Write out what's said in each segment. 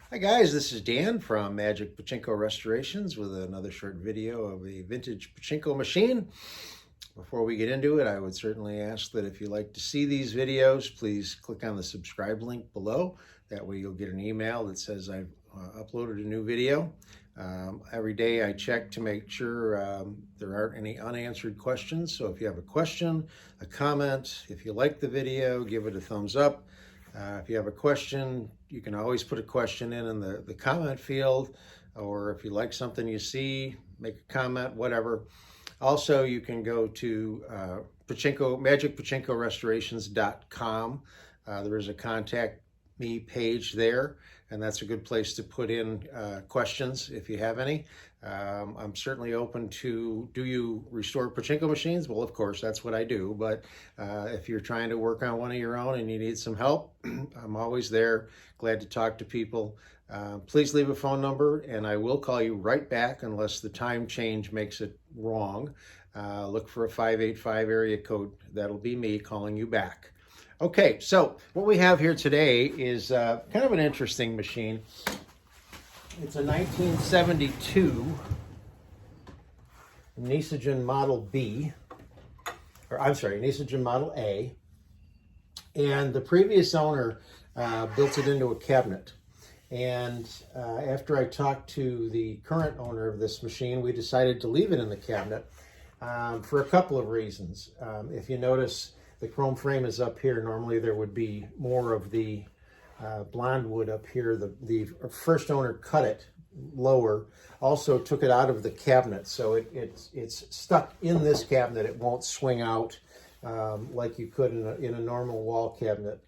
Hi guys, this is Dan from Magic Pachinko Restorations with another short video of a vintage pachinko machine. Before we get into it, I would certainly ask that if you like to see these videos, please click on the subscribe link below. That way you'll get an email that says I've uploaded a new video. Every day I check to make sure there aren't any unanswered questions. So if you have a question, a comment, if you like the video, give it a thumbs up. If you have a question, you can always put a question in the comment field, or if you like something you see, make a comment, whatever. Also, you can go to magicpachinkorestorations.com. There is a contact me page there, and that's a good place to put in questions if you have any. I'm certainly open to, do you restore pachinko machines? Well, of course, that's what I do. But if you're trying to work on one of your own and you need some help, I'm always there, glad to talk to people. Please leave a phone number and I will call you right back unless the time change makes it wrong. Look for a 585 area code. That'll be me calling you back. Okay, so what we have here today is kind of an interesting machine. It's a 1972 Nishijin Model B, or I'm sorry, Nishijin Model A. And the previous owner built it into a cabinet. And after I talked to the current owner of this machine, we decided to leave it in the cabinet for a couple of reasons. If you notice, the chrome frame is up here. Normally there would be more of the blonde wood up here. The first owner cut it lower, also took it out of the cabinet, so it's stuck in this cabinet. It won't swing out like you could in a normal wall cabinet.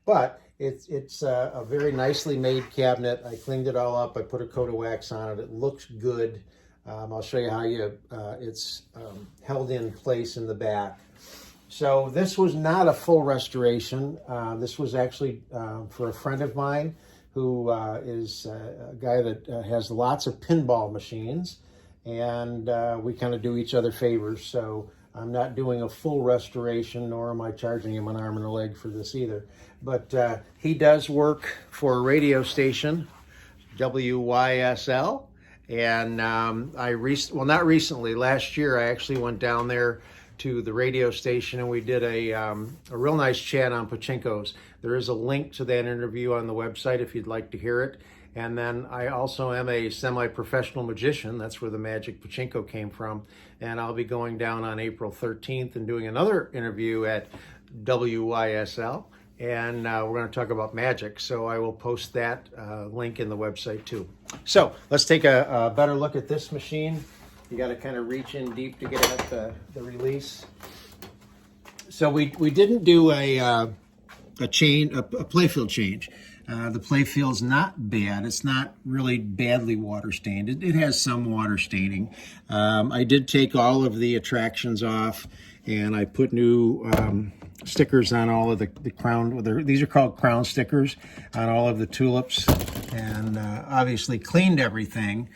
But it's a very nicely made cabinet. I cleaned it all up. I put a coat of wax on it. It looks good. I'll show you how it's held in place in the back. So this was not a full restoration. This was actually for a friend of mine who is a guy that has lots of pinball machines, and we kind of do each other favors. So I'm not doing a full restoration, nor am I charging him an arm and a leg for this either. But he does work for a radio station, WYSL, and not recently, last year I actually went down there to the radio station and we did a real nice chat on pachinkos. There is a link to that interview on the website if you'd like to hear it. And then I also am a semi-professional magician. That's where the Magic Pachinko came from. And I'll be going down on April 13th and doing another interview at WYSL. And we're going to talk about magic. So I will post that link in the website too. So let's take a better look at this machine. You got to kind of reach in deep to get at the release. So we didn't do a playfield change. The playfield's not bad. It's not really badly water stained. It has some water staining. I did take all of the attractions off and I put new stickers on all of the crown. These are called crown stickers on all of the tulips, and obviously cleaned everything.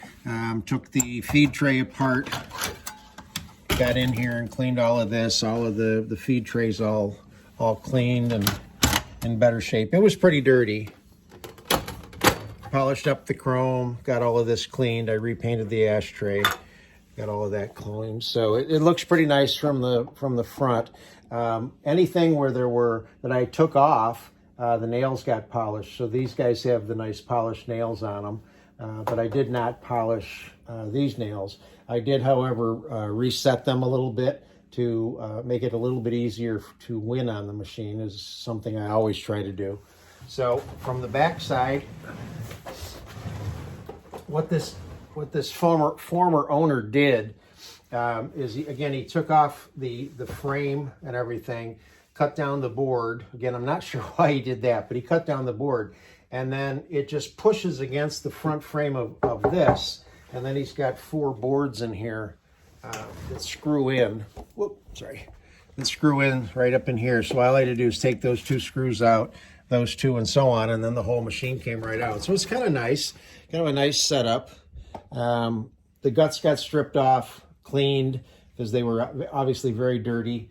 Took the feed tray apart, got in here and cleaned all of this. All of the feed trays all cleaned and in better shape. It was pretty dirty. Polished up the chrome, got all of this cleaned. I repainted the ashtray, got all of that cleaned. So it looks pretty nice from the front. Anything that I took off, the nails got polished. So these guys have the nice polished nails on them, but I did not polish these nails. I did, however, reset them a little bit to make it a little bit easier to win on the machine, is something I always try to do. So from the back side, what this former owner did is he took off the frame and everything, cut down the board. Again, I'm not sure why he did that, but he cut down the board, and then it just pushes against the front frame of this, and then he's got 4 boards in here that screw in. That screw in right up in here. So all I had to do is take those 2 screws out, those 2, and so on, and then the whole machine came right out. So it's kind of nice, kind of a nice setup. The guts got stripped off, cleaned, because they were obviously very dirty.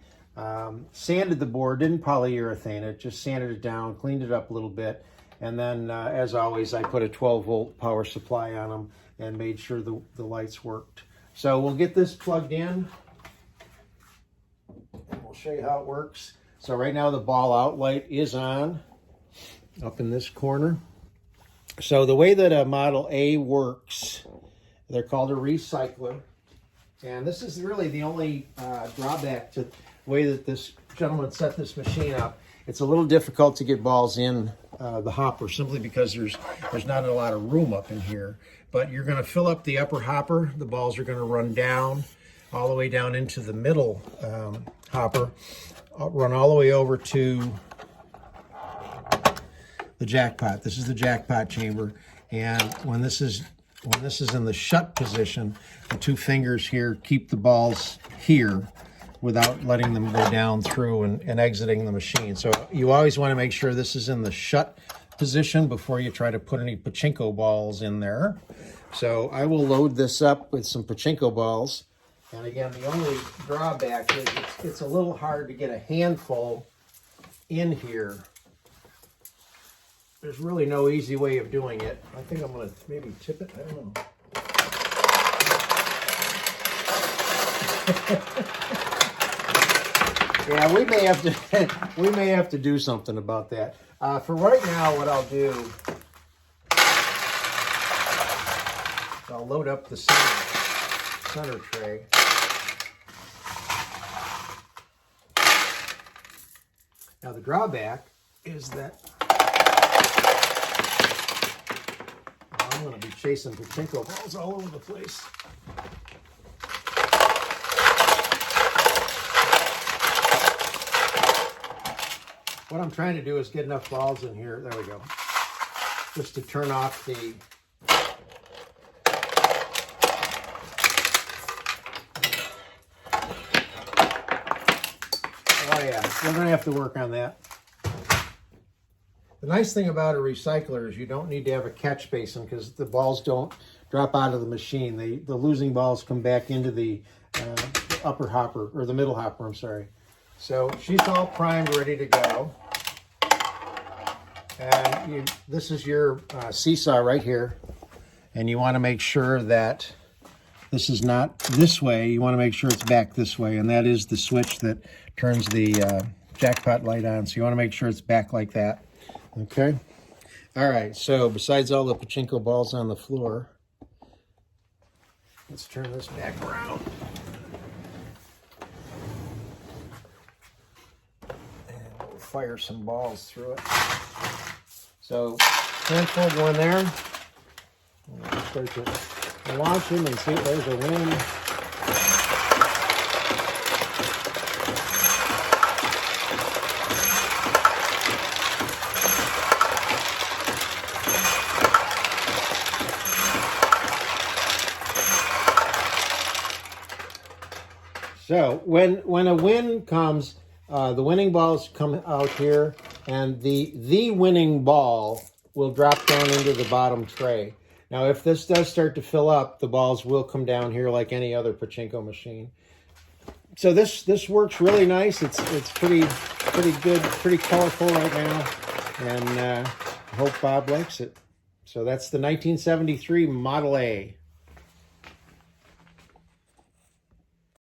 Sanded the board, didn't polyurethane it, just sanded it down, cleaned it up a little bit. And then, as always, I put a 12-volt power supply on them and made sure the lights worked. So we'll get this plugged in, and we'll show you how it works. So right now the ball out light is on up in this corner. So the way that a Model A works, they're called a recycler. And this is really the only drawback to the way that this gentleman set this machine up. It's a little difficult to get balls in the hopper simply because there's not a lot of room up in here. But you're going to fill up the upper hopper. The balls are going to run down all the way down into the middle hopper, run all the way over to the jackpot. This is the jackpot chamber, and when this is in the shut position, the two fingers here keep the balls here without letting them go down through and exiting the machine. So you always want to make sure this is in the shut position before you try to put any pachinko balls in there. So I will load this up with some pachinko balls. And again, the only drawback is it's a little hard to get a handful in here. There's really no easy way of doing it. I think I'm going to maybe tip it. I don't know. Yeah, we may have to do something about that. For right now, what I'll do, I'll load up the center tray. Now the drawback is that I'm going to be chasing pachinko balls all over the place. What I'm trying to do is get enough balls in here, there we go, just to turn off the oh yeah, we're going to have to work on that. The nice thing about a recycler is you don't need to have a catch basin because the balls don't drop out of the machine. The losing balls come back into the upper hopper, or the middle hopper, I'm sorry. So she's all primed, ready to go. And this is your seesaw right here. And you want to make sure that this is not this way. You want to make sure it's back this way. And that is the switch that turns the jackpot light on. So you want to make sure it's back like that. Okay. All right. So besides all the pachinko balls on the floor, let's turn this back around. And we'll fire some balls through it. So handful going there. We'll start to launch them and see if there's a wind. So when a win comes, the winning balls come out here, and the winning ball will drop down into the bottom tray. Now, if this does start to fill up, the balls will come down here like any other pachinko machine. So this works really nice. It's pretty good, pretty colorful right now, and I hope Bob likes it. So that's the 1973 Model A.